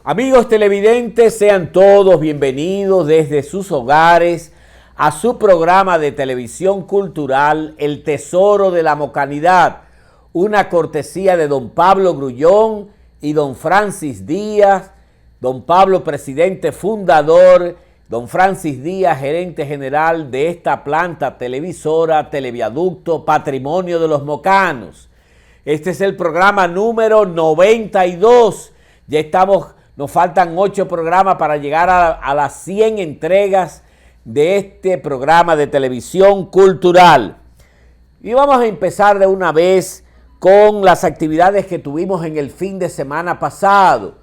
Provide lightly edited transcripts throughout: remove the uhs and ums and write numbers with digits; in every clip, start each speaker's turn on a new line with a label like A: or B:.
A: Amigos televidentes, sean todos bienvenidos desde sus hogares a su programa de televisión cultural El Tesoro de la Mocanidad, una cortesía de don Pablo Grullón y don Francis Díaz, don Pablo presidente fundador, don Francis Díaz gerente general de esta planta televisora, Televiaducto Patrimonio de los Mocanos. Este es el programa número 92, ya estamos. Nos faltan 8 programas para llegar a las 100 entregas de este programa de televisión cultural. Y vamos a empezar de una vez con las actividades que tuvimos en el fin de semana pasado.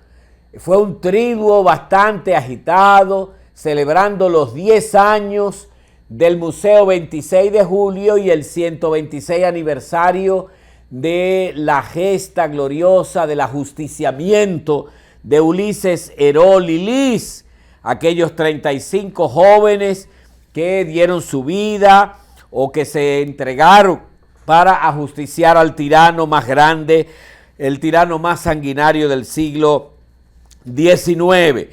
A: Fue un triduo bastante agitado, celebrando los 10 años del Museo 26 de Julio y el 126 aniversario de la gesta gloriosa del ajusticiamiento de Ulises Herol y Liz, aquellos 35 jóvenes que dieron su vida o que se entregaron para ajusticiar al tirano más grande, el tirano más sanguinario del siglo XIX.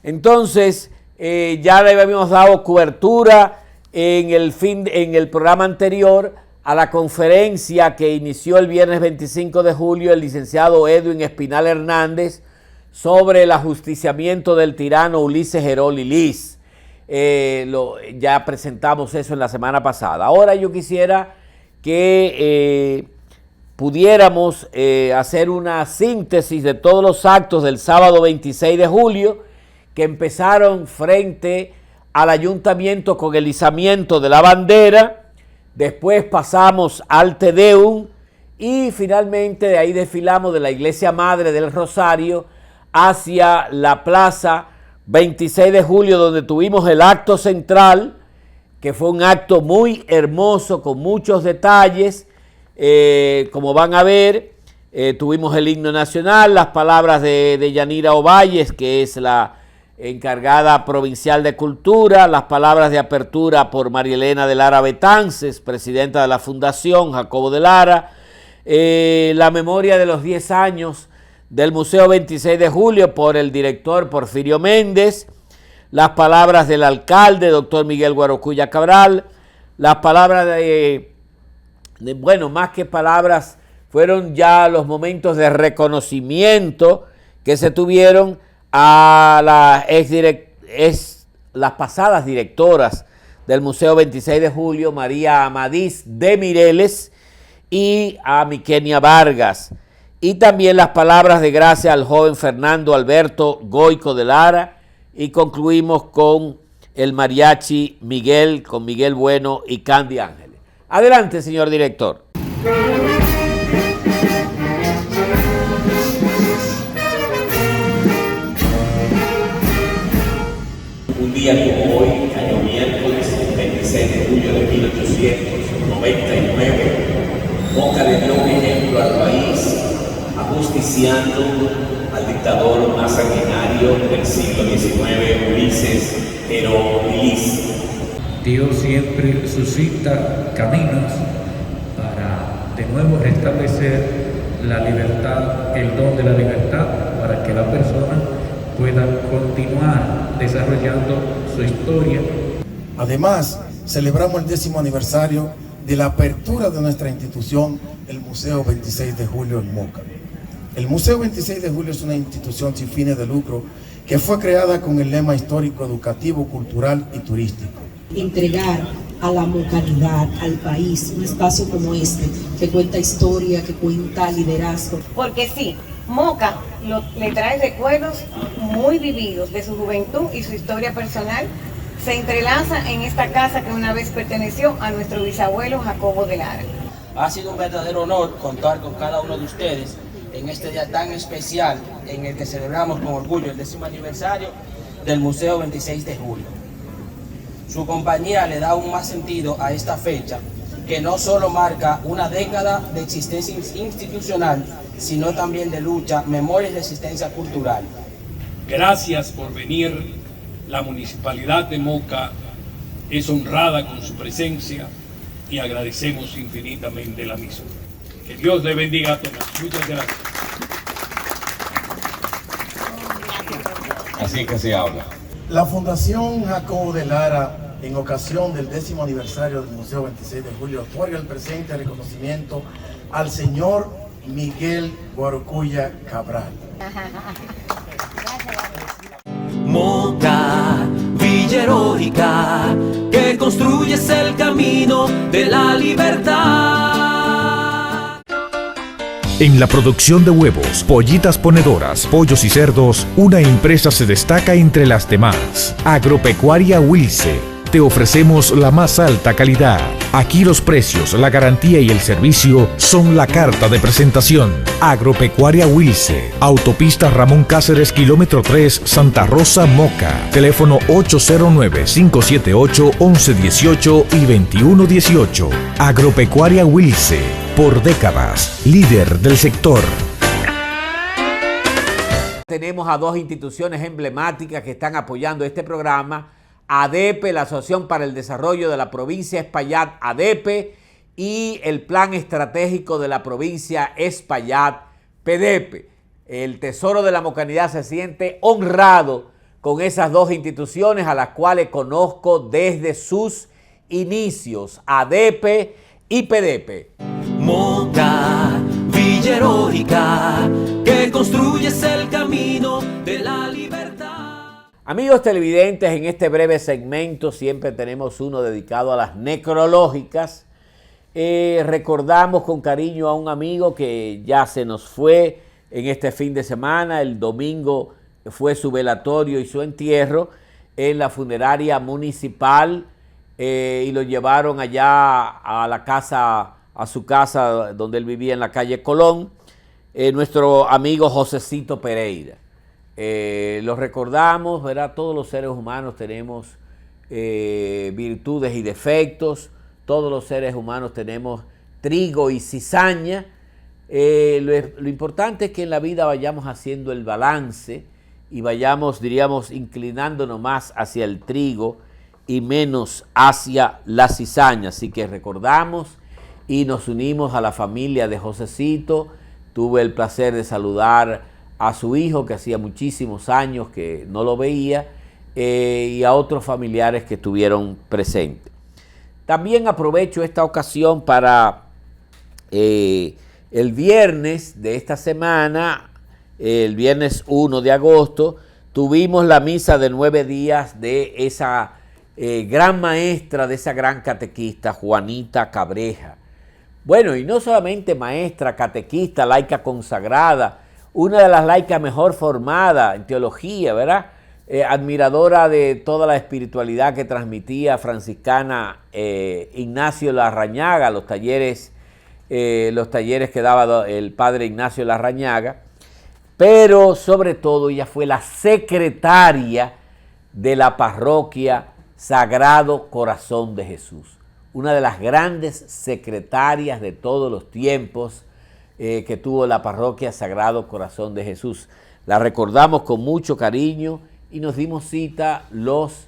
A: Entonces, ya le habíamos dado cobertura en el programa anterior a la conferencia que inició el viernes 25 de julio el licenciado Edwin Espinal Hernández sobre el ajusticiamiento del tirano Ulises Herol y Liz. Ya presentamos eso en la semana pasada. Ahora yo quisiera que pudiéramos hacer una síntesis de todos los actos del sábado 26 de julio que empezaron frente al ayuntamiento con el izamiento de la bandera, después pasamos al Te Deum y finalmente de ahí desfilamos de la Iglesia Madre del Rosario hacia la plaza 26 de julio, donde tuvimos el acto central, que fue un acto muy hermoso, con muchos detalles. Como van a ver, tuvimos el himno nacional, las palabras de Yanira Ovalles, que es la encargada provincial de cultura, las palabras de apertura por María Elena de Lara Betances, presidenta de la Fundación Jacobo de Lara, la memoria de los 10 años del Museo 26 de Julio por el director Porfirio Méndez, las palabras del alcalde, doctor Miguel Guarocuya Cabral, las palabras bueno, más que palabras, fueron ya los momentos de reconocimiento que se tuvieron a las pasadas directoras del Museo 26 de Julio, María Amadís de Mireles y a Miquenia Vargas. Y también las palabras de gracia al joven Fernando Alberto Goico de Lara, y concluimos con el mariachi Miguel, con Miguel Bueno y Candy Ángeles. Adelante, señor director.
B: Un día como hoy, año miércoles, 26 de julio de 1899, Moca le dio un ejemplo al país, ajusticiando al dictador más sanguinario del siglo XIX, Ulises Herol y Liz.
C: Dios siempre suscita caminos para de nuevo restablecer la libertad, el don de la libertad, para que la persona pueda continuar desarrollando su historia.
D: Además, celebramos el 10º aniversario de la apertura de nuestra institución, el Museo 26 de Julio en Moca. El Museo 26 de Julio es una institución sin fines de lucro que fue creada con el lema histórico, educativo, cultural y turístico.
E: Entregar a la mocanidad, al país, un espacio como este, que cuenta historia, que cuenta liderazgo.
F: Porque sí, Moca le trae recuerdos muy vividos de su juventud y su historia personal. Se entrelaza en esta casa que una vez perteneció a nuestro bisabuelo Jacobo de Lara.
G: Ha sido un verdadero honor contar con cada uno de ustedes en este día tan especial en el que celebramos con orgullo el 10º aniversario del Museo 26 de Julio. Su compañía le da aún más sentido a esta fecha, que no solo marca una década de existencia institucional, sino también de lucha, memoria y resistencia cultural.
H: Gracias por venir. La Municipalidad de Moca es honrada con su presencia y agradecemos infinitamente la misma. Que Dios le bendiga a todos. Muchas gracias.
B: Así que se habla.
D: La Fundación Jacobo de Lara, en ocasión del 10º aniversario del Museo 26 de Julio, otorga el presente reconocimiento al señor Miguel Guarocuya Cabral.
I: Moca, Villa Heroica, que construyes el camino de la libertad.
J: En la producción de huevos, pollitas ponedoras, pollos y cerdos, una empresa se destaca entre las demás. Agropecuaria Wilce. Te ofrecemos la más alta calidad. Aquí los precios, la garantía y el servicio son la carta de presentación. Agropecuaria Wilce. Autopista Ramón Cáceres, kilómetro 3, Santa Rosa, Moca. Teléfono 809-578-1118 y 2118. Agropecuaria Wilce. Por décadas, líder del sector.
A: Tenemos a dos instituciones emblemáticas que están apoyando este programa. ADEPE, la Asociación para el Desarrollo de la Provincia Espaillat, ADEPE, y el Plan Estratégico de la Provincia Espaillat, PEDEPE. El Tesoro de la Mocanidad se siente honrado con esas dos instituciones a las cuales conozco desde sus inicios, ADEPE y PEDEPE.
I: Moca, Villa Heroica, que construyes el camino de la libertad.
A: Amigos televidentes, en este breve segmento siempre tenemos uno dedicado a las necrológicas. Recordamos con cariño a un amigo que ya se nos fue en este fin de semana. El domingo fue su velatorio y su entierro en la funeraria municipal y lo llevaron allá a la casa, a su casa donde él vivía en la calle Colón, nuestro amigo Josecito Pereira. Lo recordamos, ¿verdad? Todos los seres humanos tenemos virtudes y defectos, todos los seres humanos tenemos trigo y cizaña. Lo importante es que en la vida vayamos haciendo el balance y vayamos, diríamos, inclinándonos más hacia el trigo y menos hacia la cizaña. Así que recordamos y nos unimos a la familia de Josecito. Tuve el placer de saludar a su hijo, que hacía muchísimos años que no lo veía, y a otros familiares que estuvieron presentes. También aprovecho esta ocasión para el viernes de esta semana, el viernes 1 de agosto, tuvimos la misa de 9 días de esa gran maestra, de esa gran catequista, Juanita Cabreja. Bueno, y no solamente maestra, catequista, laica consagrada, una de las laicas mejor formadas en teología, ¿verdad? Admiradora de toda la espiritualidad que transmitía franciscana Ignacio Larrañaga, los talleres que daba el padre Ignacio Larrañaga, pero sobre todo ella fue la secretaria de la parroquia Sagrado Corazón de Jesús, una de las grandes secretarias de todos los tiempos que tuvo la parroquia Sagrado Corazón de Jesús. La recordamos con mucho cariño y nos dimos cita los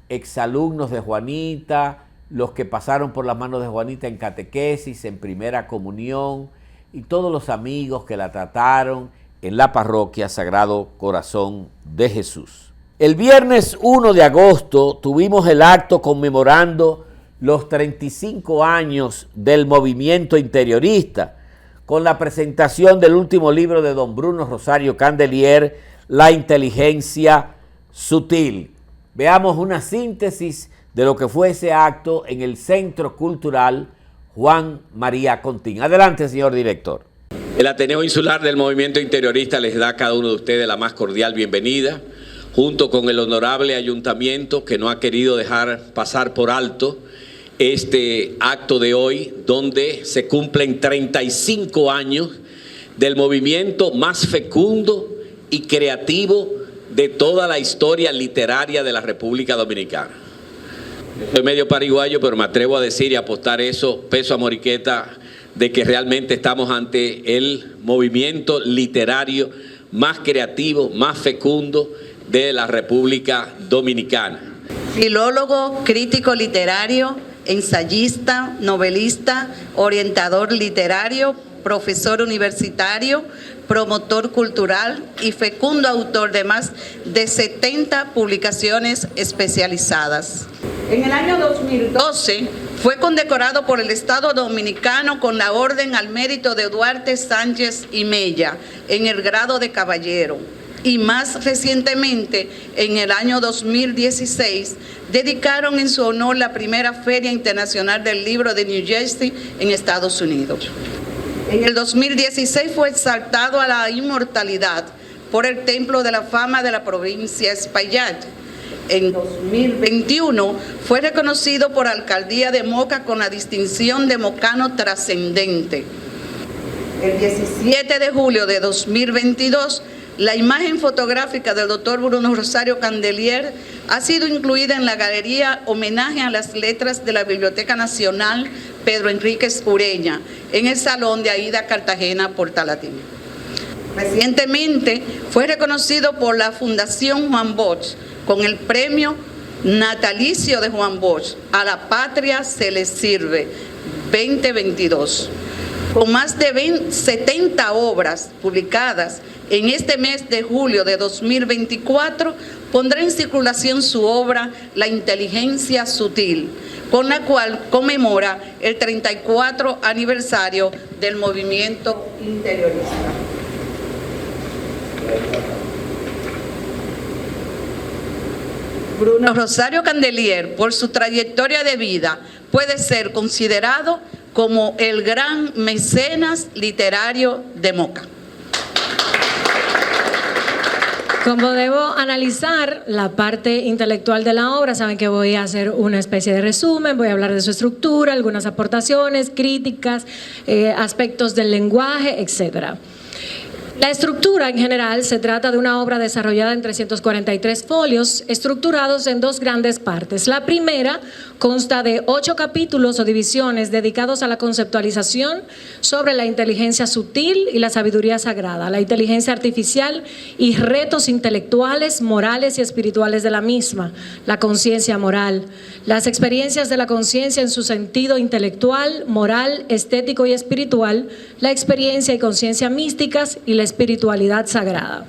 A: exalumnos de Juanita, los que pasaron por las manos de Juanita en catequesis, en primera comunión, y todos los amigos que la trataron en la parroquia Sagrado Corazón de Jesús. El viernes 1 de agosto tuvimos el acto conmemorando los 35 años del movimiento interiorista, con la presentación del último libro de don Bruno Rosario Candelier, La inteligencia sutil. Veamos una síntesis de lo que fue ese acto en el Centro Cultural Juan María Contín. Adelante, señor director.
B: El Ateneo Insular del Movimiento Interiorista les da a cada uno de ustedes la más cordial bienvenida, junto con el honorable ayuntamiento que no ha querido dejar pasar por alto este acto de hoy, donde se cumplen 35 años del movimiento más fecundo y creativo de toda la historia literaria de la República Dominicana. Soy medio paraguayo, pero me atrevo a decir y apostar eso, peso a moriqueta, de que realmente estamos ante el movimiento literario más creativo, más fecundo de la República Dominicana.
K: Filólogo, crítico literario, ensayista, novelista, orientador literario, profesor universitario, promotor cultural y fecundo autor de más de 70 publicaciones especializadas. En el año 2012 fue condecorado por el Estado Dominicano con la Orden al Mérito de Duarte Sánchez y Mella en el grado de caballero. Y más recientemente, en el año 2016, dedicaron en su honor la primera Feria Internacional del Libro de New Jersey en Estados Unidos. En el 2016 fue exaltado a la inmortalidad por el Templo de la Fama de la provincia Espaillat. En 2021 fue reconocido por la Alcaldía de Moca con la distinción de Mocano Trascendente. El 17 de julio de 2022, la imagen fotográfica del doctor Bruno Rosario Candelier ha sido incluida en la galería Homenaje a las Letras de la Biblioteca Nacional Pedro Enríquez Ureña, en el Salón de Aida Cartagena, Portalatín. Recientemente fue reconocido por la Fundación Juan Bosch con el premio natalicio de Juan Bosch, A la Patria se le sirve, 2022. Con más de 70 obras publicadas en este mes de julio de 2024, pondrá en circulación su obra La Inteligencia Sutil, con la cual conmemora el 34 aniversario del movimiento interiorista. Bruno Rosario Candelier, por su trayectoria de vida, puede ser considerado como el gran mecenas literario de Moca.
L: Como debo analizar la parte intelectual de la obra, saben que voy a hacer una especie de resumen, voy a hablar de su estructura, algunas aportaciones, críticas, aspectos del lenguaje, etcétera. La estructura en general se trata de una obra desarrollada en 343 folios, estructurados en dos grandes partes. La primera consta de 8 capítulos o divisiones dedicados a la conceptualización sobre la inteligencia sutil y la sabiduría sagrada, la inteligencia artificial y retos intelectuales, morales y espirituales de la misma, la conciencia moral, las experiencias de la conciencia en su sentido intelectual, moral, estético y espiritual, la experiencia y conciencia místicas y la espiritualidad sagrada.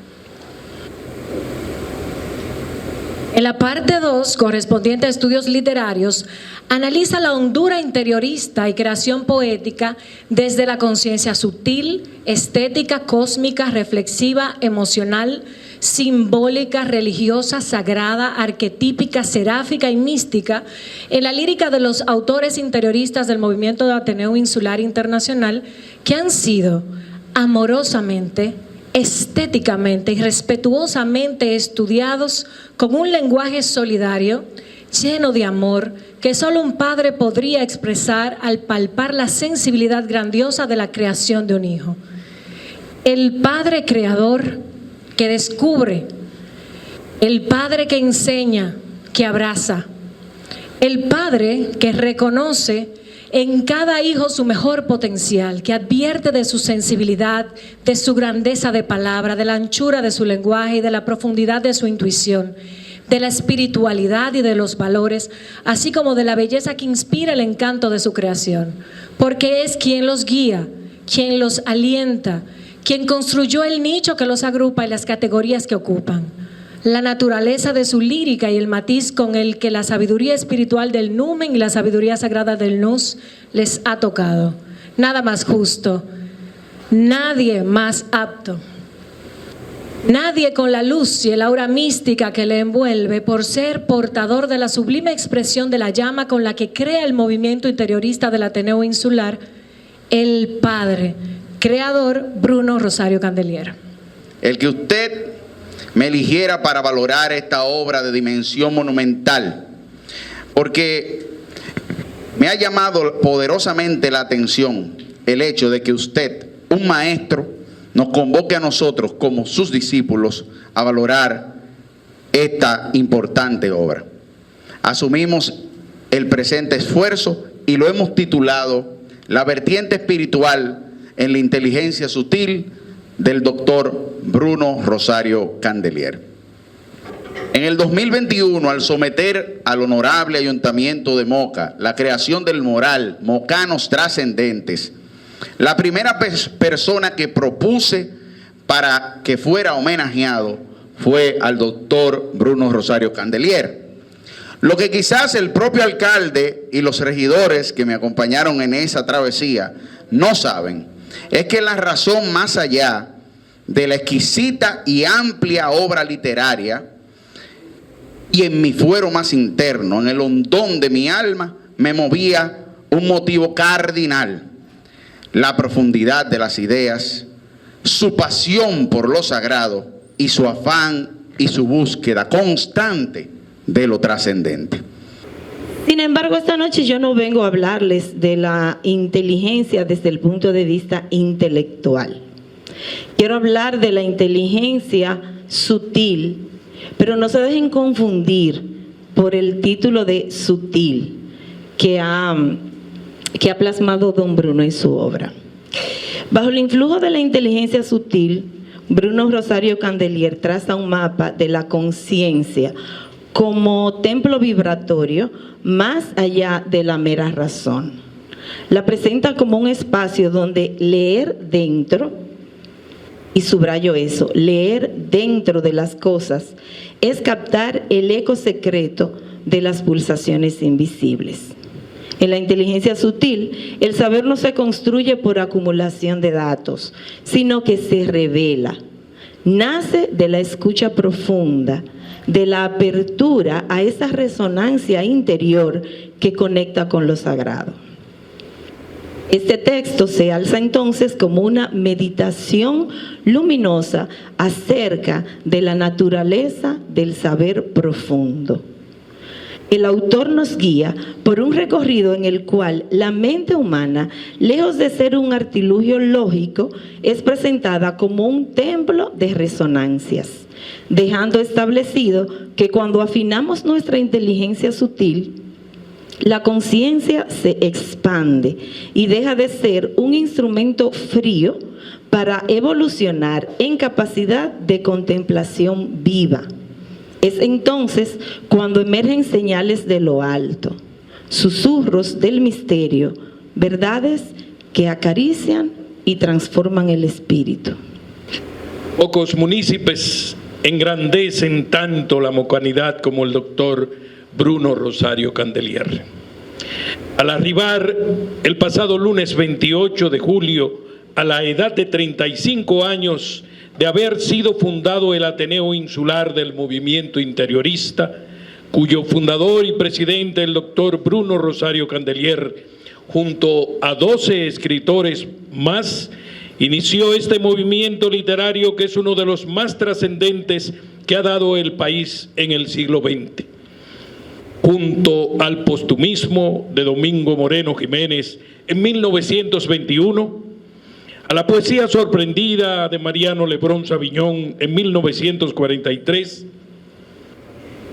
L: En la parte 2, correspondiente a estudios literarios, analiza la hondura interiorista y creación poética desde la conciencia sutil, estética, cósmica, reflexiva, emocional, simbólica, religiosa, sagrada, arquetípica, seráfica y mística, en la lírica de los autores interioristas del movimiento de Ateneo Insular Internacional, que han sido amorosamente, estéticamente y respetuosamente estudiados con un lenguaje solidario, lleno de amor, que solo un padre podría expresar al palpar la sensibilidad grandiosa de la creación de un hijo. El padre creador que descubre, el padre que enseña, que abraza, el padre que reconoce en cada hijo su mejor potencial, que advierte de su sensibilidad, de su grandeza de palabra, de la anchura de su lenguaje y de la profundidad de su intuición, de la espiritualidad y de los valores, así como de la belleza que inspira el encanto de su creación, porque es quien los guía, quien los alienta, quien construyó el nicho que los agrupa y las categorías que ocupan. La naturaleza de su lírica y el matiz con el que la sabiduría espiritual del numen y la sabiduría sagrada del nus les ha tocado. Nada más justo, nadie más apto, nadie con la luz y el aura mística que le envuelve por ser portador de la sublime expresión de la llama con la que crea el movimiento interiorista del Ateneo Insular, el padre creador Bruno Rosario Candelier.
M: El que usted me eligiera para valorar esta obra de dimensión monumental, porque me ha llamado poderosamente la atención el hecho de que usted, un maestro, nos convoque a nosotros como sus discípulos a valorar esta importante obra. Asumimos el presente esfuerzo y lo hemos titulado La vertiente espiritual en la inteligencia sutil del doctor Bruno Rosario Candelier. En el 2021, al someter al honorable Ayuntamiento de Moca la creación del mural Mocanos Trascendentes, la primera persona que propuse para que fuera homenajeado fue al doctor Bruno Rosario Candelier. Lo que quizás el propio alcalde y los regidores que me acompañaron en esa travesía no saben es que la razón más allá de la exquisita y amplia obra literaria y en mi fuero más interno, en el hondón de mi alma, me movía un motivo cardinal: la profundidad de las ideas, su pasión por lo sagrado y su afán y su búsqueda constante de lo trascendente.
N: Sin embargo, esta noche yo no vengo a hablarles de la inteligencia desde el punto de vista intelectual. Quiero hablar de la inteligencia sutil, pero no se dejen confundir por el título de sutil que ha plasmado don Bruno en su obra. Bajo el influjo de la inteligencia sutil, Bruno Rosario Candelier traza un mapa de la conciencia como templo vibratorio más allá de la mera razón. La presenta como un espacio donde leer dentro, y subrayo eso, leer dentro de las cosas, es captar el eco secreto de las pulsaciones invisibles. En la inteligencia sutil, el saber no se construye por acumulación de datos, sino que se revela. Nace de la escucha profunda, de la apertura a esa resonancia interior que conecta con lo sagrado. Este texto se alza entonces como una meditación luminosa acerca de la naturaleza del saber profundo. El autor nos guía por un recorrido en el cual la mente humana, lejos de ser un artilugio lógico, es presentada como un templo de resonancias, dejando establecido que cuando afinamos nuestra inteligencia sutil, la conciencia se expande y deja de ser un instrumento frío para evolucionar en capacidad de contemplación viva. Es entonces cuando emergen señales de lo alto, susurros del misterio, verdades que acarician y transforman el espíritu.
H: Pocos municipios engrandecen tanto la mocanidad como el doctor Bruno Rosario Candelier. Al arribar el pasado lunes 28 de julio, a la edad de 35 años de haber sido fundado el Ateneo Insular del Movimiento Interiorista, cuyo fundador y presidente, el doctor Bruno Rosario Candelier, junto a 12 escritores más, inició este movimiento literario que es uno de los más trascendentes que ha dado el país en el siglo XX. Junto al postumismo de Domingo Moreno Jiménez en 1921, a la poesía sorprendida de Mariano Lebrón Saviñón en 1943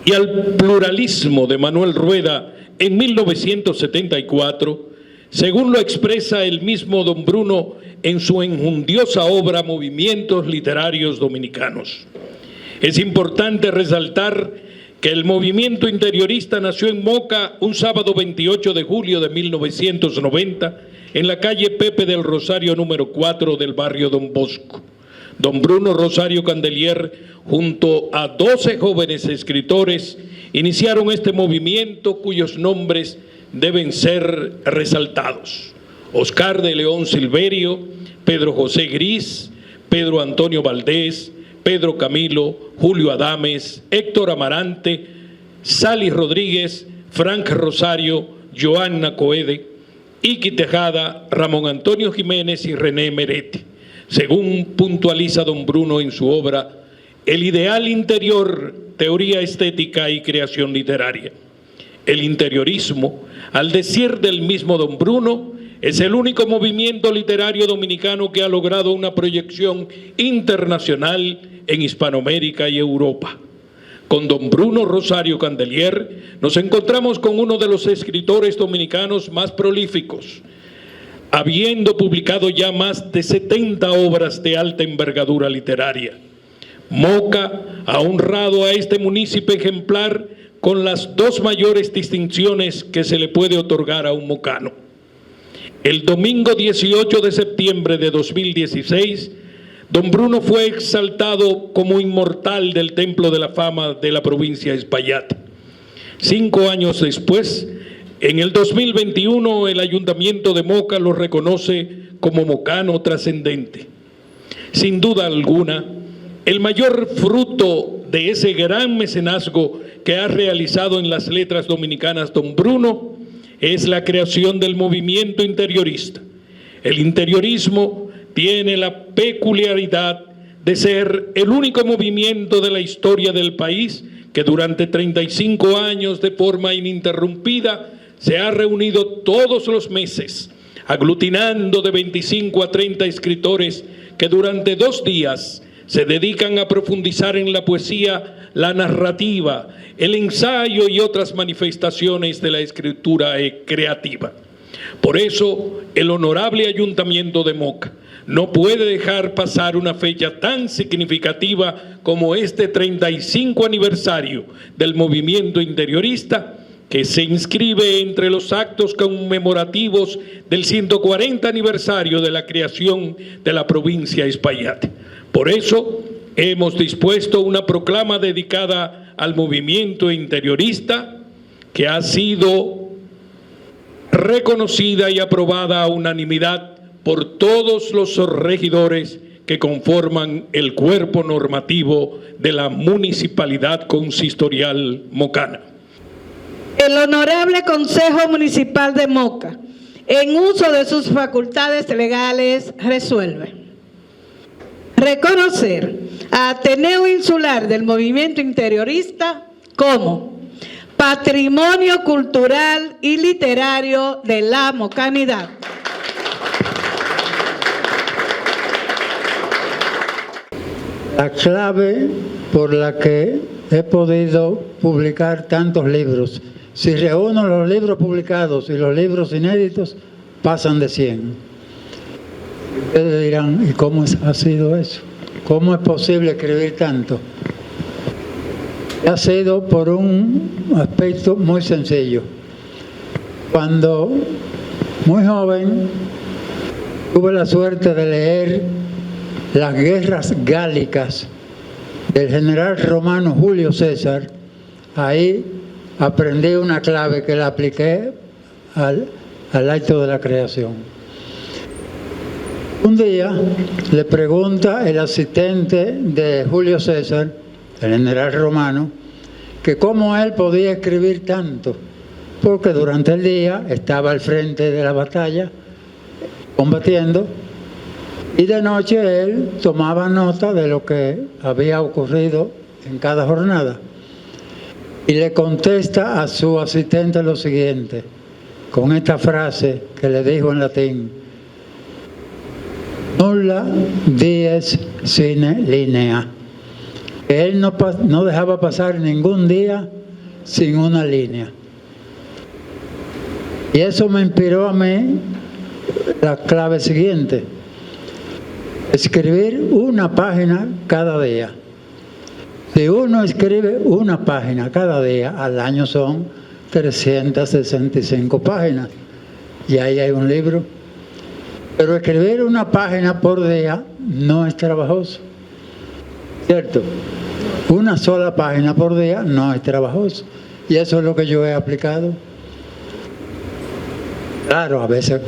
H: y al pluralismo de Manuel Rueda en 1974, según lo expresa el mismo don Bruno en su enjundiosa obra Movimientos Literarios Dominicanos. Es importante resaltar que el movimiento interiorista nació en Moca un sábado 28 de julio de 1990 en la calle Pepe del Rosario número 4 del barrio Don Bosco. Don Bruno Rosario Candelier, junto a 12 jóvenes escritores, iniciaron este movimiento cuyos nombres deben ser resaltados: Oscar de León Silverio, Pedro José Gris, Pedro Antonio Valdés, Pedro Camilo, Julio Adames, Héctor Amarante, Sally Rodríguez, Frank Rosario, Joanna Coede, Iki Tejada, Ramón Antonio Jiménez y René Merete. Según puntualiza don Bruno en su obra El ideal interior, teoría estética y creación literaria. El interiorismo, al decir del mismo don Bruno, es el único movimiento literario dominicano que ha logrado una proyección internacional en Hispanoamérica y Europa. Con don Bruno Rosario Candelier nos encontramos con uno de los escritores dominicanos más prolíficos, habiendo publicado ya más de 70 obras de alta envergadura literaria. Moca ha honrado a este municipio ejemplar con las 2 mayores distinciones que se le puede otorgar a un mocano. El domingo 18 de septiembre de 2016 Don Bruno fue exaltado como inmortal del Templo de la Fama de la provincia de Espaillat. 5 años después, en el 2021, el Ayuntamiento de Moca lo reconoce como mocano trascendente. Sin duda alguna, el mayor fruto de ese gran mecenazgo que ha realizado en las letras dominicanas don Bruno es la creación del movimiento interiorista. El interiorismo tiene la peculiaridad de ser el único movimiento de la historia del país que durante 35 años de forma ininterrumpida se ha reunido todos los meses, aglutinando de 25 a 30 escritores que durante 2 días se dedican a profundizar en la poesía, la narrativa, el ensayo y otras manifestaciones de la escritura creativa. Por eso, el honorable Ayuntamiento de Moca no puede dejar pasar una fecha tan significativa como este 35 aniversario del movimiento interiorista, que se inscribe entre los actos conmemorativos del 140 aniversario de la creación de la provincia de Espaillat. Por eso, hemos dispuesto una proclama dedicada al movimiento interiorista, que ha sido reconocida y aprobada a unanimidad por todos los regidores que conforman el cuerpo normativo de la Municipalidad Consistorial Mocana.
O: El Honorable Consejo Municipal de Moca, en uso de sus facultades legales, resuelve reconocer a Ateneo Insular del Movimiento Interiorista como Patrimonio Cultural y Literario de la Mocanidad.
P: La clave por la que he podido publicar tantos libros, si reúno los libros publicados y los libros inéditos, pasan de 100. Ustedes dirán, ¿y cómo ha sido eso? ¿Cómo es posible escribir tanto? Ha sido por un aspecto muy sencillo. Cuando muy joven tuve la suerte de leer las guerras gálicas del general romano Julio César, ahí aprendí una clave que la apliqué al acto de la creación. Un día le pregunta el asistente de Julio César, el general romano, que cómo él podía escribir tanto, porque durante el día estaba al frente de la batalla combatiendo y de noche él tomaba nota de lo que había ocurrido en cada jornada. Y le contesta a su asistente lo siguiente, con esta frase que le dijo en latín: nulla dies sine linea. Que él no dejaba pasar ningún día sin una línea. Y eso me inspiró a mí la clave siguiente: escribir una página cada día. Si uno escribe una página cada día, al año son 365 páginas. Y ahí hay un libro. Pero escribir una página por día no es trabajoso. ¿Cierto? Una sola página por día no es trabajoso. Y eso es lo que yo he aplicado. Claro, a veces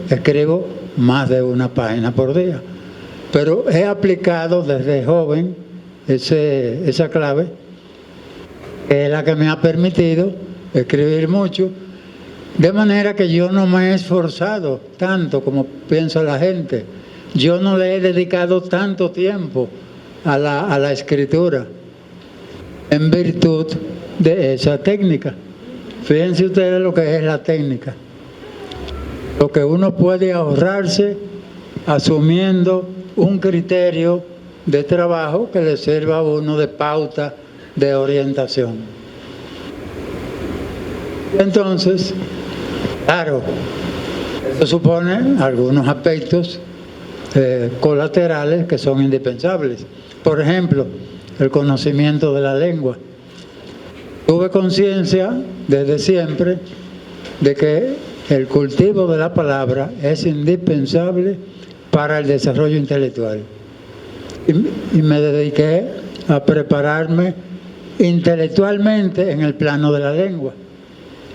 P: escribo más de una página por día. Pero he aplicado desde joven esa clave, que es la que me ha permitido escribir mucho, de manera que yo no me he esforzado tanto como piensa la gente. Yo no le he dedicado tanto tiempo a la escritura en virtud de esa técnica. Fíjense ustedes lo que es la técnica. Lo que uno puede ahorrarse asumiendo un criterio de trabajo que le sirva a uno de pauta de orientación. Entonces, claro, esto supone algunos aspectos colaterales que son indispensables. Por ejemplo, el conocimiento de la lengua. Tuve conciencia desde siempre de que el cultivo de la palabra es indispensable para el desarrollo intelectual. y me dediqué a prepararme intelectualmente en el plano de la lengua.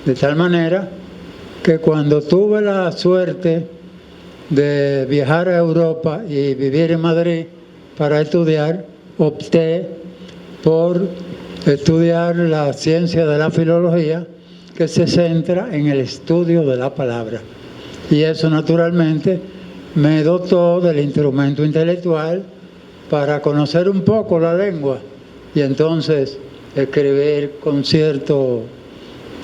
P: De tal manera que cuando tuve la suerte de viajar a Europa y vivir en Madrid para estudiar, opté por estudiar la ciencia de la filología, que se centra en el estudio de la palabra. Y eso naturalmente me dotó del instrumento intelectual para conocer un poco la lengua y entonces escribir con cierto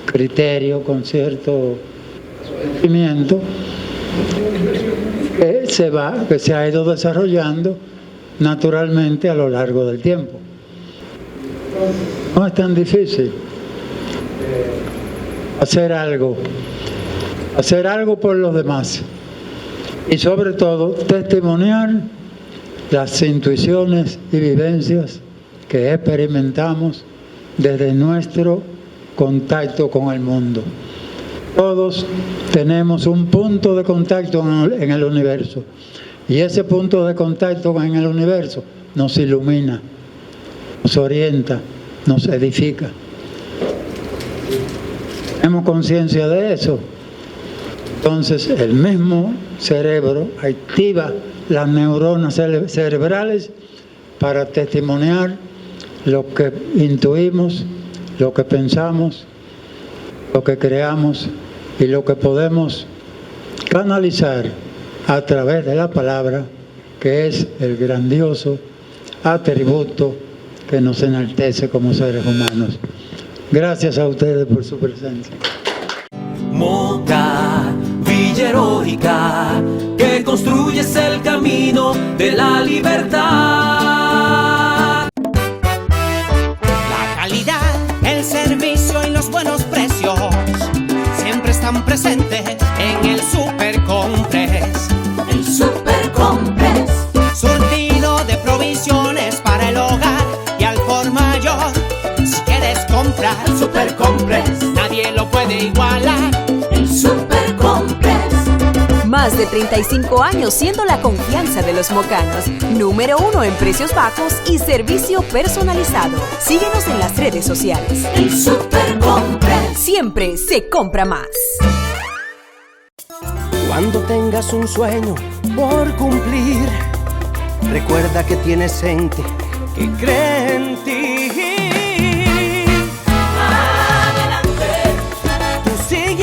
P: criterio, con cierto conocimiento que se ha ido desarrollando naturalmente a lo largo del tiempo. No es tan difícil hacer algo por los demás y sobre todo testimoniar las intuiciones y vivencias que experimentamos desde nuestro contacto con el mundo. Todos tenemos un punto de contacto en el universo y ese punto de contacto en el universo nos ilumina, nos orienta, nos edifica. Tenemos conciencia de eso. Entonces el mismo cerebro activa las neuronas cerebrales para testimoniar lo que intuimos, lo que pensamos, lo que creamos y lo que podemos canalizar a través de la palabra, que es el grandioso atributo que nos enaltece como seres humanos. Gracias a ustedes por su presencia.
I: Moca, Villa Heroica, que construyes el camino de la libertad.
Q: La calidad, el servicio y los buenos precios siempre están presentes en el Super Compres.
R: El Super Compres.
Q: Surtido de provisiones para el hogar y al por mayor. Si quieres comprar
R: el Super Compres,
Q: nadie lo puede igualar.
R: El Super Compres.
S: Más de 35 años siendo la confianza de los mocanos. Número 1 en precios bajos y servicio personalizado. Síguenos en las redes sociales.
R: El Super Compres.
S: Siempre se compra más.
Q: Cuando tengas un sueño por cumplir, recuerda que tienes gente que cree en ti.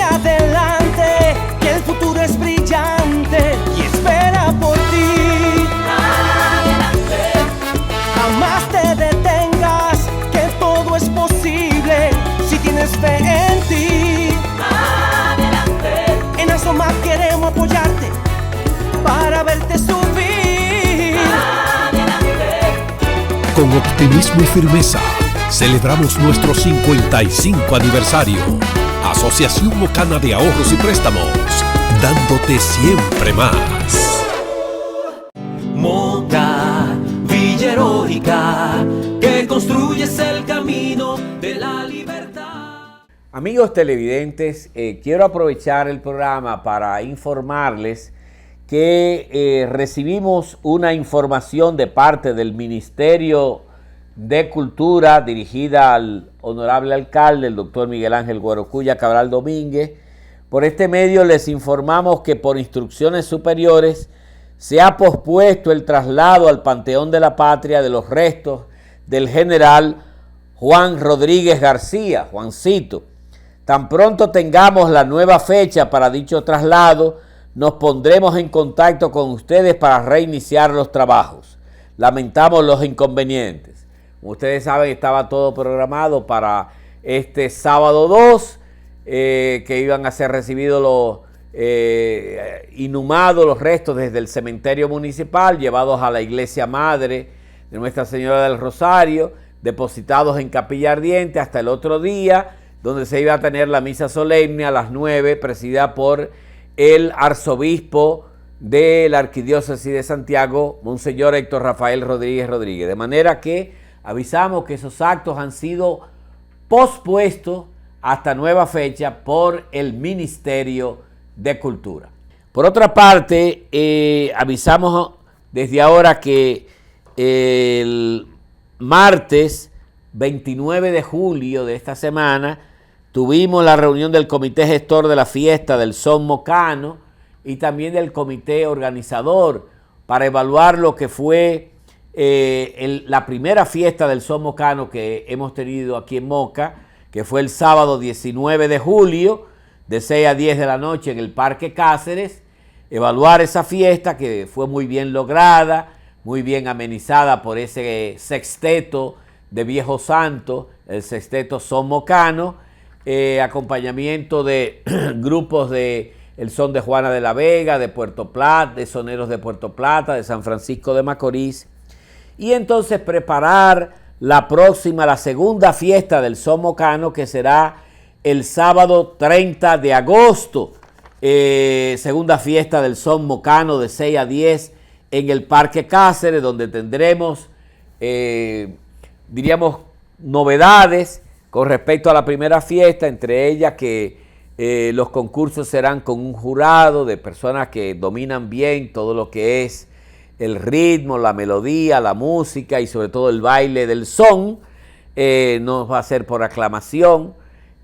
Q: Adelante, que el futuro es brillante y espera por ti.
R: Adelante.
Q: Jamás te detengas, que todo es posible si tienes fe en ti.
R: Adelante.
Q: En Asomar queremos apoyarte para verte subir.
R: Adelante.
J: Con optimismo y firmeza, celebramos nuestro 55 aniversario. Asociación Mocana de Ahorros y Préstamos, dándote siempre más.
I: Moca, Villa Heroica, que construyes el camino de la libertad.
A: Amigos televidentes, quiero aprovechar el programa para informarles que recibimos una información de parte del Ministerio de Cultura dirigida al honorable alcalde, el doctor Miguel Ángel Guarocuya Cabral Domínguez. Por este medio les informamos que por instrucciones superiores se ha pospuesto el traslado al Panteón de la Patria de los restos del general Juan Rodríguez García, Juancito. Tan pronto tengamos la nueva fecha para dicho traslado, nos pondremos en contacto con ustedes para reiniciar los trabajos. Lamentamos los inconvenientes. Como ustedes saben, estaba todo programado para este sábado 2, que iban a ser recibidos inhumados los restos desde el cementerio municipal, llevados a la iglesia madre de Nuestra Señora del Rosario, depositados en Capilla Ardiente hasta el otro día, donde se iba a tener la misa solemne a las 9, presidida por el arzobispo de la Arquidiócesis de Santiago, Monseñor Héctor Rafael Rodríguez Rodríguez. De manera que avisamos que esos actos han sido pospuestos hasta nueva fecha por el Ministerio de Cultura. Por otra parte, avisamos desde ahora que el martes 29 de julio de esta semana tuvimos la reunión del comité gestor de la fiesta del Son Mocano y también del comité organizador para evaluar lo que fue la primera fiesta del Son Mocano que hemos tenido aquí en Moca, que fue el sábado 19 de julio de 6 a 10 de la noche en el Parque Cáceres. Evaluar esa fiesta que fue muy bien lograda, muy bien amenizada por ese sexteto de Viejo Santo, el sexteto Son Mocano, acompañamiento de grupos de el Son de Juana de la Vega, de Puerto Plata, de Soneros de Puerto Plata, de San Francisco de Macorís, y entonces preparar la segunda fiesta del Son Mocano, que será el sábado 30 de agosto, segunda fiesta del Son Mocano de 6 a 10 en el Parque Cáceres, donde tendremos, diríamos, novedades con respecto a la primera fiesta, entre ellas que los concursos serán con un jurado de personas que dominan bien todo lo que es el ritmo, la melodía, la música y sobre todo el baile del son. No va a ser por aclamación,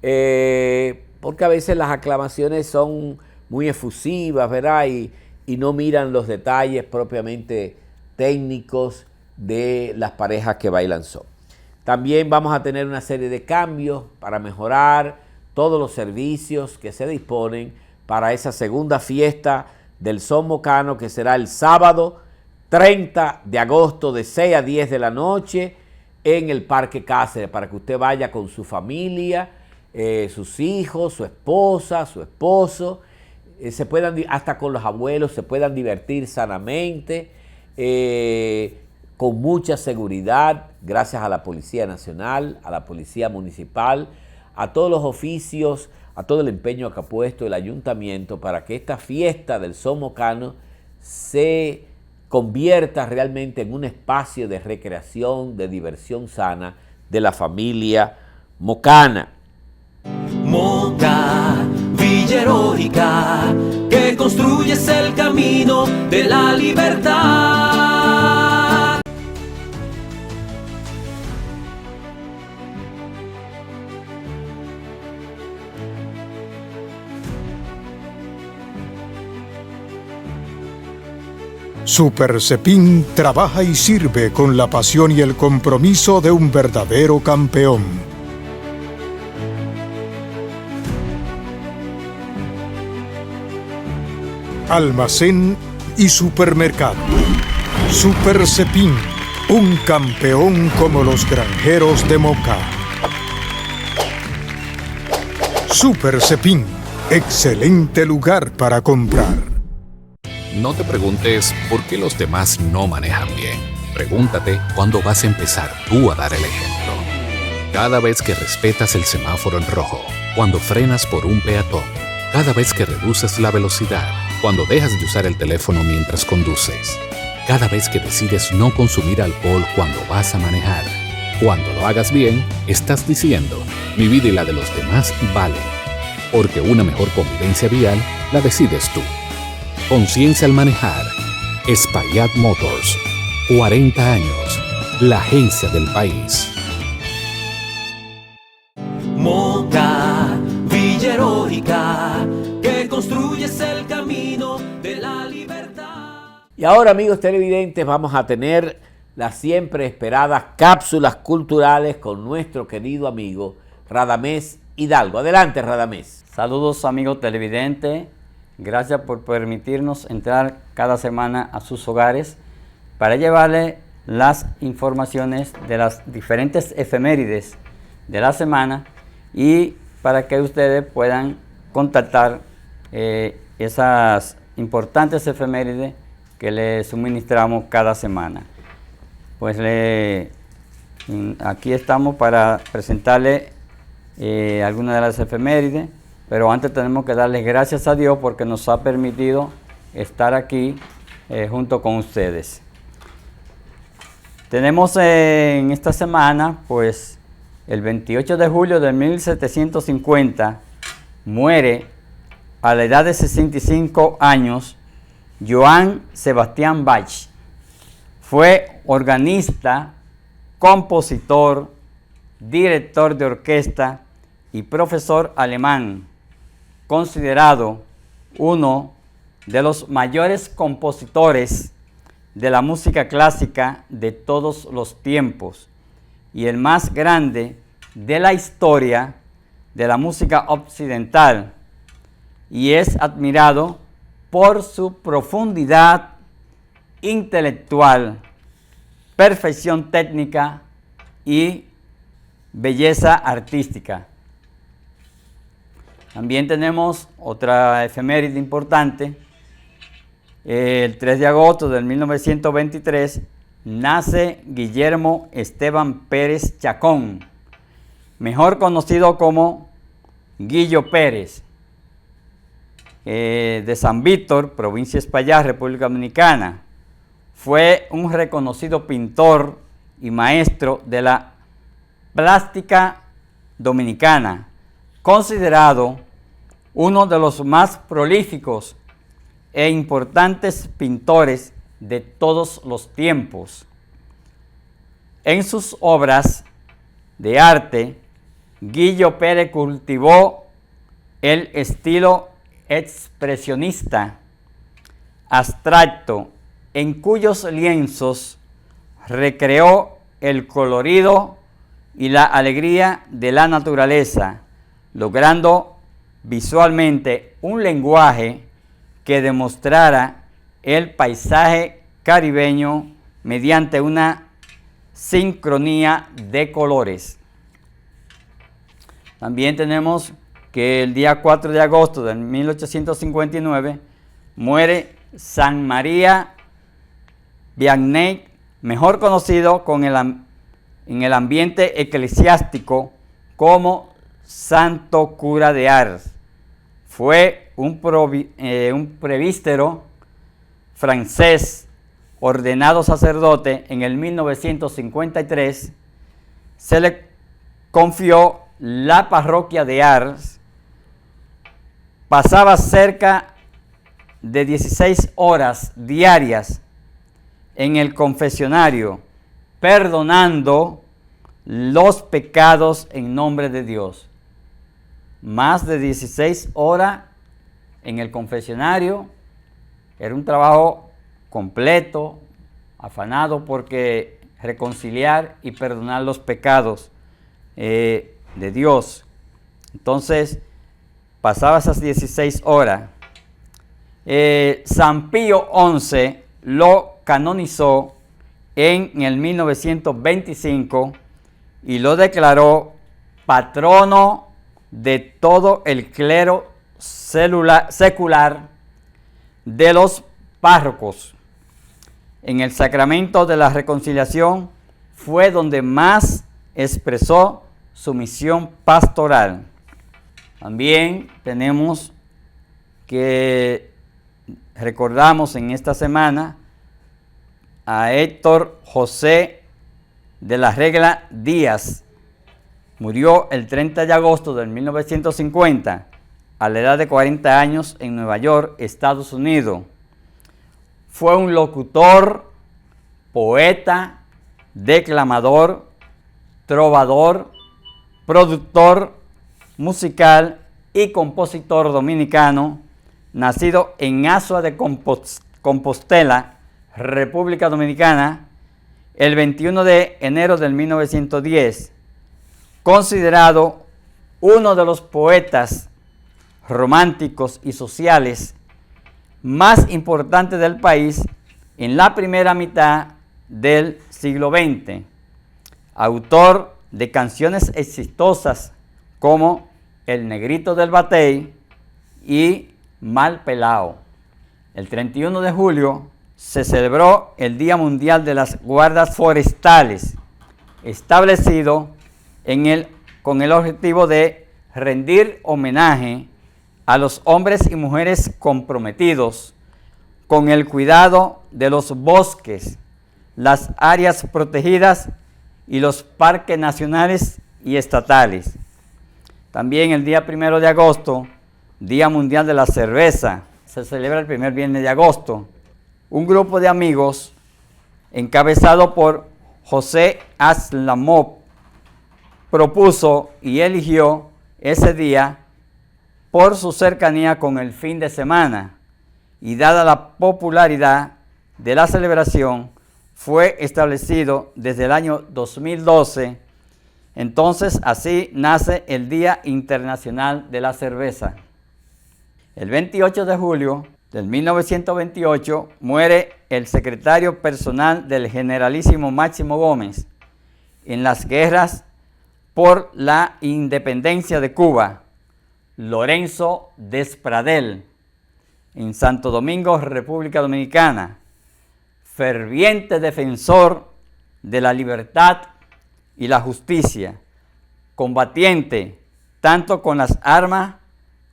A: porque a veces las aclamaciones son muy efusivas, ¿verdad? Y no miran los detalles propiamente técnicos de las parejas que bailan son. También vamos a tener una serie de cambios para mejorar todos los servicios que se disponen para esa segunda fiesta del Son Mocano, que será el sábado 30 de agosto de 6 a 10 de la noche en el Parque Cáceres, para que usted vaya con su familia, sus hijos, su esposa, su esposo, se puedan, hasta con los abuelos, se puedan divertir sanamente, con mucha seguridad, gracias a la Policía Nacional, a la Policía Municipal, a todos los oficios, a todo el empeño que ha puesto el Ayuntamiento para que esta fiesta del Son Mocano se convierta realmente en un espacio de recreación, de diversión sana de la familia mocana.
I: Moca, Villa Heroica, que construyes el camino de la libertad.
T: Super Cepín trabaja y sirve con la pasión y el compromiso de un verdadero campeón. Almacén y supermercado. Super Cepín, un campeón como los granjeros de Moca. Super Cepín, excelente lugar para comprar.
J: No te preguntes por qué los demás no manejan bien. Pregúntate cuándo vas a empezar tú a dar el ejemplo. Cada vez que respetas el semáforo en rojo, cuando frenas por un peatón, cada vez que reduces la velocidad, cuando dejas de usar el teléfono mientras conduces, cada vez que decides no consumir alcohol cuando vas a manejar. Cuando lo hagas bien, estás diciendo, mi vida y la de los demás valen. Porque una mejor convivencia vial la decides tú. Conciencia al manejar. Espaillat Motors. 40 años. La agencia del país.
I: Moca, Villa Heroica, que construyes el camino de la libertad.
A: Y ahora, amigos televidentes, vamos a tener las siempre esperadas cápsulas culturales con nuestro querido amigo Radamés Hidalgo. Adelante, Radamés.
U: Saludos, amigos televidentes. Gracias por permitirnos entrar cada semana a sus hogares para llevarles las informaciones de las diferentes efemérides de la semana y para que ustedes puedan contactar esas importantes efemérides que les suministramos cada semana. Pues aquí estamos para presentarles algunas de las efemérides. Pero antes tenemos que darles gracias a Dios porque nos ha permitido estar aquí junto con ustedes. Tenemos en esta semana, pues, el 28 de julio de 1750, muere a la edad de 65 años Johann Sebastian Bach, Fue organista, compositor, director de orquesta y profesor alemán, considerado uno de los mayores compositores de la música clásica de todos los tiempos y el más grande de la historia de la música occidental, y es admirado por su profundidad intelectual, perfección técnica y belleza artística. También tenemos otra efeméride importante. El 3 de agosto de 1923 nace Guillermo Esteban Pérez Chacón, mejor conocido como Guillo Pérez, de San Víctor, provincia de Espaillat, República Dominicana. Fue un reconocido pintor y maestro de la plástica dominicana, considerado uno de los más prolíficos e importantes pintores de todos los tiempos. En sus obras de arte, Guillo Pérez cultivó el estilo expresionista abstracto, en cuyos lienzos recreó el colorido y la alegría de la naturaleza, logrando visualmente un lenguaje que demostrara el paisaje caribeño mediante una sincronía de colores. También tenemos que el día 4 de agosto de 1859 muere San María Vianney, mejor conocido en el ambiente eclesiástico como Santo Cura de Ars. Fue un presbítero francés ordenado sacerdote en el 1953. Se le confió la parroquia de Ars. Pasaba cerca de 16 horas diarias en el confesionario, perdonando los pecados en nombre de Dios. Más de 16 horas en el confesionario. Era un trabajo completo, afanado porque reconciliar y perdonar los pecados de Dios. Entonces, pasaba esas 16 horas. San Pío XI lo canonizó en el 1925 y lo declaró patrono de todo el clero secular de los párrocos. En el sacramento de la reconciliación fue donde más expresó su misión pastoral. También tenemos que recordamos en esta semana a Héctor José de la Regla Díaz. Murió el 30 de agosto de 1950 a la edad de 40 años en Nueva York, Estados Unidos. Fue un locutor, poeta, declamador, trovador, productor musical y compositor dominicano, nacido en Azua de Compostela, República Dominicana, el 21 de enero del 1910, considerado uno de los poetas románticos y sociales más importantes del país en la primera mitad del siglo XX, autor de canciones exitosas como El Negrito del Batey y Mal Pelao. El 31 de julio se celebró el Día Mundial de las Guardas Forestales, establecido con el objetivo de rendir homenaje a los hombres y mujeres comprometidos con el cuidado de los bosques, las áreas protegidas y los parques nacionales y estatales. También el día 1 de agosto, Día Mundial de la Cerveza, se celebra el primer viernes de agosto. Un grupo de amigos encabezado por José Aslamov, propuso y eligió ese día por su cercanía con el fin de semana, y dada la popularidad de la celebración, fue establecido desde el año 2012. Entonces, así nace el Día Internacional de la Cerveza. El 28 de julio del 1928 muere el secretario personal del generalísimo Máximo Gómez en las guerras por la independencia de Cuba, Lorenzo Despradel, en Santo Domingo, República Dominicana, ferviente defensor de la libertad y la justicia, combatiente tanto con las armas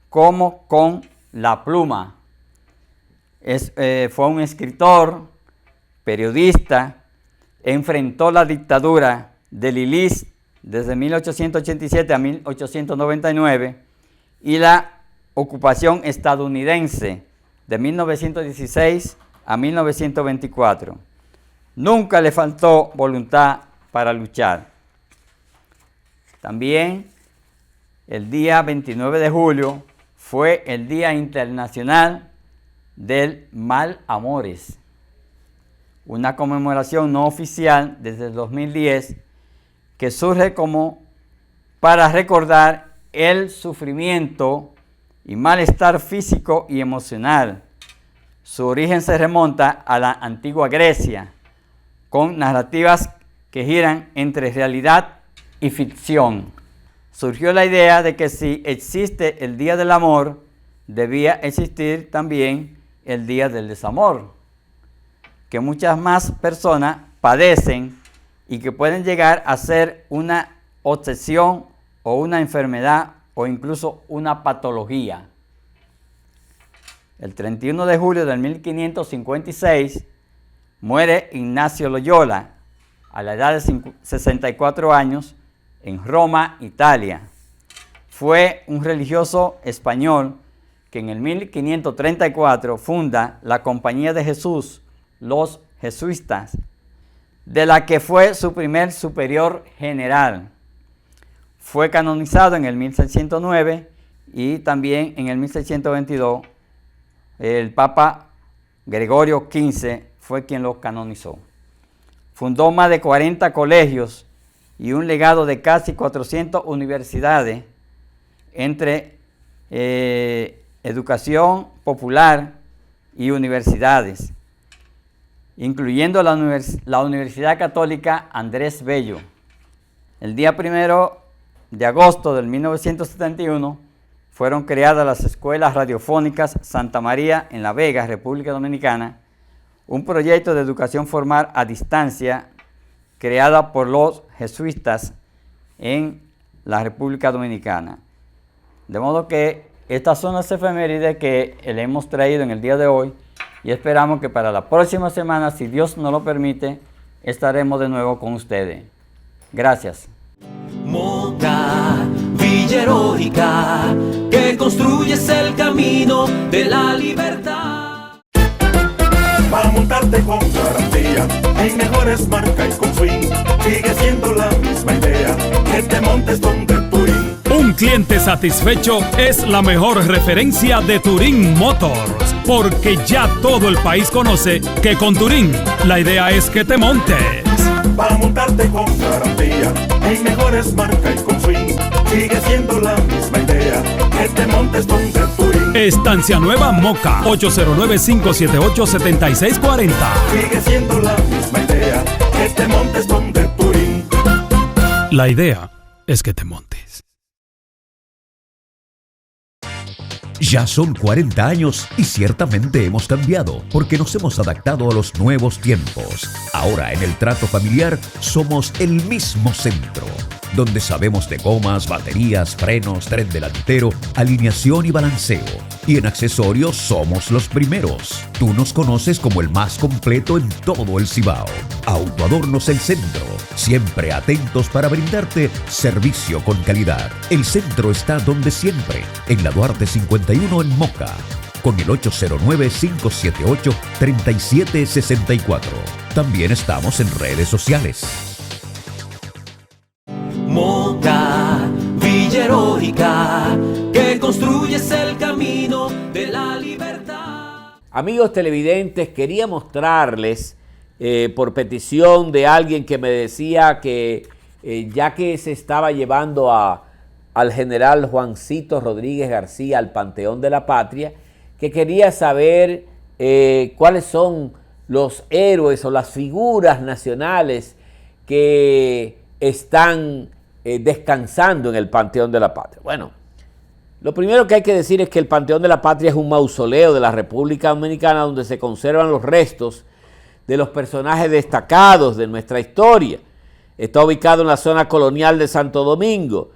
U: como con la pluma. Fue un escritor, periodista, enfrentó la dictadura de Lilies desde 1887 a 1899 y la ocupación estadounidense de 1916 a 1924. Nunca le faltó voluntad para luchar. También el día 29 de julio fue el Día Internacional del Mal Amores, una conmemoración no oficial desde el 2010 que surge como para recordar el sufrimiento y malestar físico y emocional. Su origen se remonta a la antigua Grecia, con narrativas que giran entre realidad y ficción. Surgió la idea de que si existe el Día del Amor, debía existir también el Día del Desamor, que muchas más personas padecen y que pueden llegar a ser una obsesión o una enfermedad o incluso una patología. El 31 de julio de 1556 muere Ignacio Loyola a la edad de 64 años en Roma, Italia. Fue un religioso español que en el 1534 funda la Compañía de Jesús, los Jesuitas, de la que fue su primer superior general. Fue canonizado en el 1609 y también en el 1622 el Papa Gregorio XV fue quien lo canonizó. Fundó más de 40 colegios y un legado de casi 400 universidades entre educación popular y universidades, incluyendo la Universidad Católica Andrés Bello. El día 1 de agosto del 1971 fueron creadas las Escuelas Radiofónicas Santa María en La Vega, República Dominicana, un proyecto de educación formal a distancia creada por los jesuitas en la República Dominicana. De modo que estas son las efemérides que le hemos traído en el día de hoy y esperamos que para la próxima semana, si Dios nos lo permite, estaremos de nuevo con ustedes. Gracias.
I: Moca, Villa Heroica, que construyes el camino de la libertad.
C: Para montarte con garantía, en mejores marcas y con swing, sigue siendo la misma idea, que te montes donde Turín.
V: Un cliente satisfecho es la mejor referencia de Turín Motors, porque ya todo el país conoce que con Turín la idea es que te montes.
C: Para montarte con garantía, en mejores marcas y con swing, sigue siendo la misma idea, que te montes donde Turín.
V: Estancia Nueva Moca, 809-578-7640.
C: Sigue siendo la misma idea, que te montes donde Turín.
V: La idea es que te montes.
W: Ya son 40 años y ciertamente hemos cambiado porque nos hemos adaptado a los nuevos tiempos. Ahora en el trato familiar somos el mismo centro, donde sabemos de gomas, baterías, frenos, tren delantero, alineación y balanceo. Y en accesorios somos los primeros. Tú nos conoces como el más completo en todo el Cibao. Autoadornos El Centro, siempre atentos para brindarte servicio con calidad. El centro está donde siempre, en la Duarte 51 en Moca. con el 809-578-3764. También estamos en redes sociales.
I: Moca, Villa Heroica, que construyes el camino de la libertad.
A: Amigos televidentes, quería mostrarles, por petición de alguien que me decía que ya que se estaba llevando al general Juancito Rodríguez García al Panteón de la Patria, que quería saber cuáles son los héroes o las figuras nacionales que están descansando en el Panteón de la Patria. Bueno, lo primero que hay que decir es que el Panteón de la Patria es un mausoleo de la República Dominicana donde se conservan los restos de los personajes destacados de nuestra historia. Está ubicado en la zona colonial de Santo Domingo.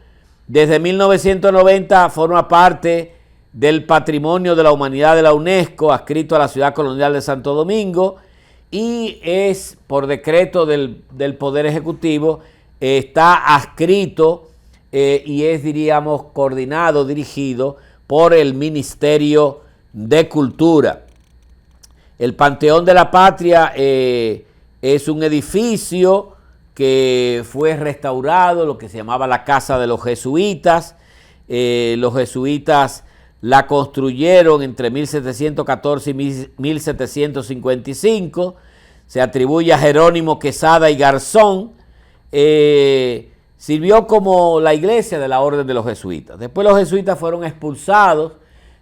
A: Desde 1990 forma parte del Patrimonio de la Humanidad de la UNESCO, adscrito a la ciudad colonial de Santo Domingo, y es por decreto del Poder Ejecutivo, está adscrito y es, diríamos, coordinado, dirigido por el Ministerio de Cultura. El Panteón de la Patria es un edificio que fue restaurado, lo que se llamaba la Casa de los Jesuitas. Los jesuitas la construyeron entre 1714 y 1755. Se atribuye a Jerónimo Quesada y Garzón. Sirvió como la iglesia de la Orden de los Jesuitas. Después los jesuitas fueron expulsados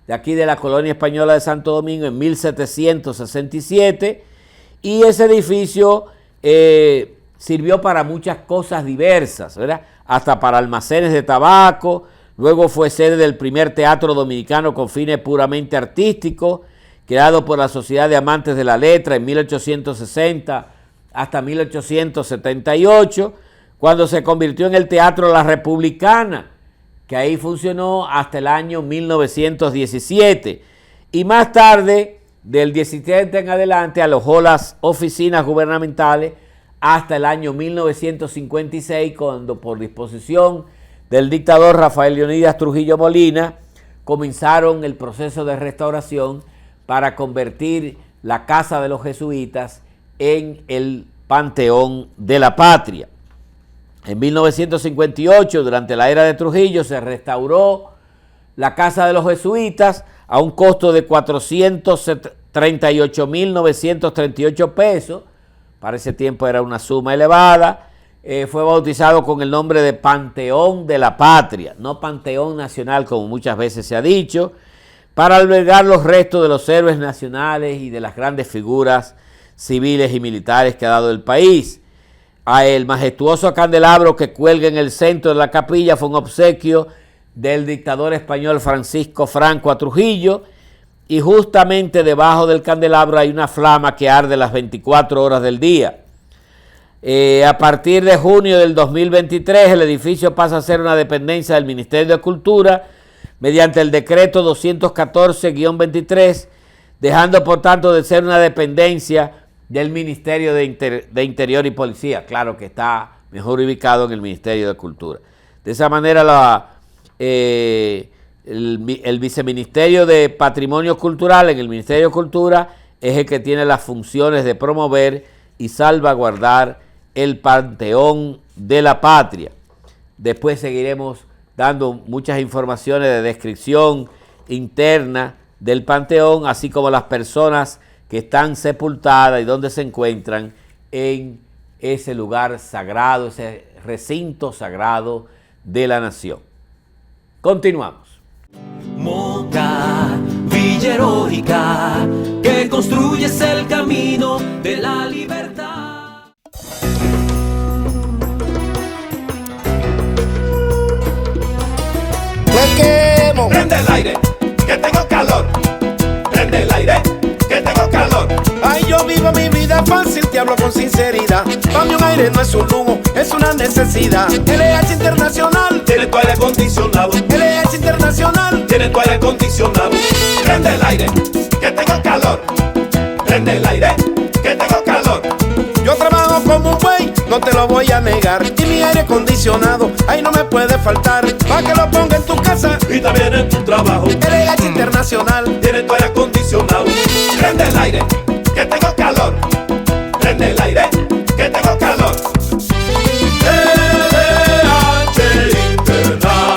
A: de aquí de la colonia española de Santo Domingo en 1767 y ese edificio sirvió para muchas cosas diversas, ¿verdad? Hasta para almacenes de tabaco. Luego fue sede del primer teatro dominicano con fines puramente artísticos, creado por la Sociedad de Amantes de la Letra en 1860 hasta 1878, cuando se convirtió en el Teatro La Republicana, que ahí funcionó hasta el año 1917. Y más tarde, del 17 en adelante, alojó las oficinas gubernamentales hasta el año 1956, cuando por disposición del dictador Rafael Leonidas Trujillo Molina, comenzaron el proceso de restauración para convertir la Casa de los Jesuitas en el Panteón de la Patria. En 1958, durante la era de Trujillo, se restauró la Casa de los Jesuitas a un costo de 438.938 pesos. Para ese tiempo era una suma elevada. Fue bautizado con el nombre de Panteón de la Patria, no Panteón Nacional como muchas veces se ha dicho, para albergar los restos de los héroes nacionales y de las grandes figuras civiles y militares que ha dado el país. El majestuoso candelabro que cuelga en el centro de la capilla fue un obsequio del dictador español Francisco Franco a Trujillo, y justamente debajo del candelabro hay una flama que arde las 24 horas del día. A partir de junio del 2023, el edificio pasa a ser una dependencia del Ministerio de Cultura mediante el decreto 214-23, dejando por tanto de ser una dependencia del Ministerio de Interior y Policía. Claro que está mejor ubicado en el Ministerio de Cultura. De esa manera el Viceministerio de Patrimonio Cultural en el Ministerio de Cultura es el que tiene las funciones de promover y salvaguardar el Panteón de la Patria. Después seguiremos dando muchas informaciones de descripción interna del Panteón, así como las personas que están sepultadas y donde se encuentran en ese lugar sagrado, ese recinto sagrado de la nación. Continuamos.
I: Moca, Villa Heroica, que construyes el camino de la libertad.
E: Me quemo. Prende el aire, que tengo calor. Prende el aire, que tengo calor. Ay, yo vivo mi vida fácil, te hablo con sinceridad. Dame un aire, no es un lujo, es una necesidad. LH Internacional tiene tu aire acondicionado. LH Internacional tiene tu aire acondicionado. Prende el aire, que tengo calor. Prende el aire, que tengo calor. Yo trabajo como un buey, no te lo voy a negar. Y mi aire acondicionado, ahí no me puede faltar. Pa' que lo ponga en tu casa y también en tu trabajo. LH Internacional nacional. Tiene tu aire acondicionado. Prende el aire, que tengo calor. Prende el aire, que tengo calor. LH Internacional.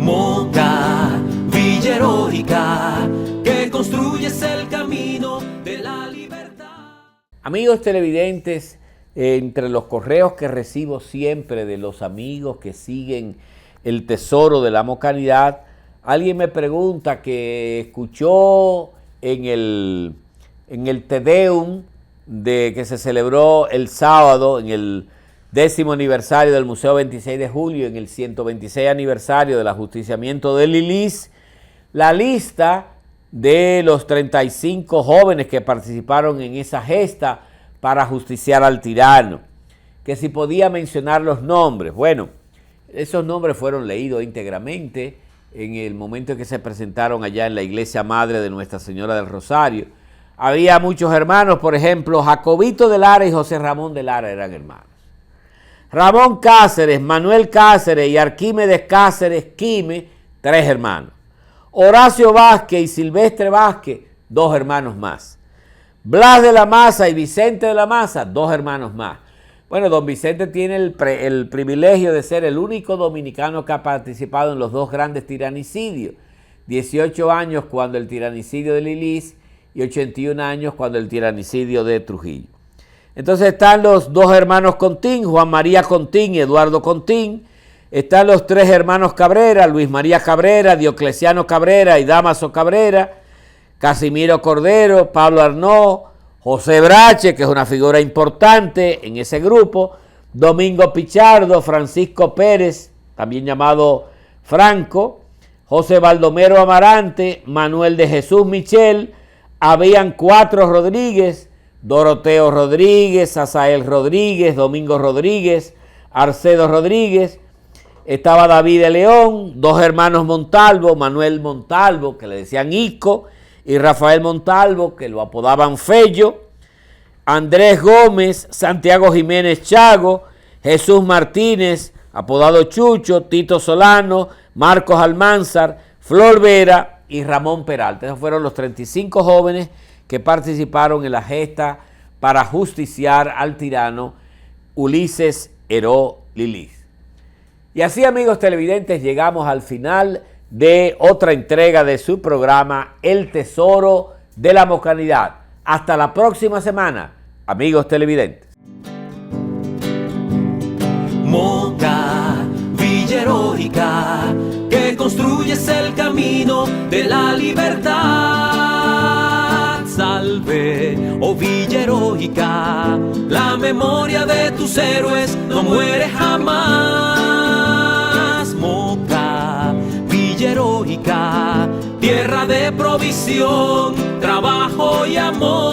I: Moca, Villa Heroica, que construyes el camino de la libertad.
A: Amigos televidentes, entre los correos que recibo siempre de los amigos que siguen el tesoro de la Mocanidad, alguien me pregunta que escuchó en el Te Deum que se celebró el sábado en el 10º aniversario del Museo 26 de Julio, en el 126 aniversario del ajusticiamiento de Lilis, la lista de los 35 jóvenes que participaron en esa gesta para justiciar al tirano, que si podía mencionar los nombres. Bueno, esos nombres fueron leídos íntegramente en el momento en que se presentaron allá en la iglesia madre de Nuestra Señora del Rosario. Había muchos hermanos, por ejemplo, Jacobito de Lara y José Ramón de Lara eran hermanos. Ramón Cáceres, Manuel Cáceres y Arquímedes Cáceres Quime, 3 hermanos. Horacio Vázquez y Silvestre Vázquez, 2 hermanos más. Blas de la Maza y Vicente de la Maza, 2 hermanos más. Bueno, don Vicente tiene el privilegio de ser el único dominicano que ha participado en los 2 grandes tiranicidios. 18 años cuando el tiranicidio de Lilis y 81 años cuando el tiranicidio de Trujillo. Entonces están los 2 hermanos Contín, Juan María Contín y Eduardo Contín. Están los 3 hermanos Cabrera, Luis María Cabrera, Diocleciano Cabrera y Dámaso Cabrera, Casimiro Cordero, Pablo Arnaud, José Brache, que es una figura importante en ese grupo, Domingo Pichardo, Francisco Pérez, también llamado Franco, José Baldomero Amarante, Manuel de Jesús Michel, habían 4 Rodríguez, Doroteo Rodríguez, Asael Rodríguez, Domingo Rodríguez, Arcedo Rodríguez, estaba David de León, 2 hermanos Montalvo, Manuel Montalvo, que le decían Ico, y Rafael Montalvo, que lo apodaban Fello, Andrés Gómez, Santiago Jiménez Chago, Jesús Martínez, apodado Chucho, Tito Solano, Marcos Almanzar, Flor Vera y Ramón Peralta. Esos fueron los 35 jóvenes que participaron en la gesta para justiciar al tirano Ulises Heró Lilis. Y así, amigos televidentes, llegamos al final de otra entrega de su programa El Tesoro de la Mocanidad. Hasta la próxima semana, amigos televidentes.
I: Moca, Villa Heroica, que construyes el camino de la libertad. Salve, oh Villa Heroica, la memoria de tus héroes no muere jamás. Moca, Villa Heroica, tierra de provisión, trabajo y amor.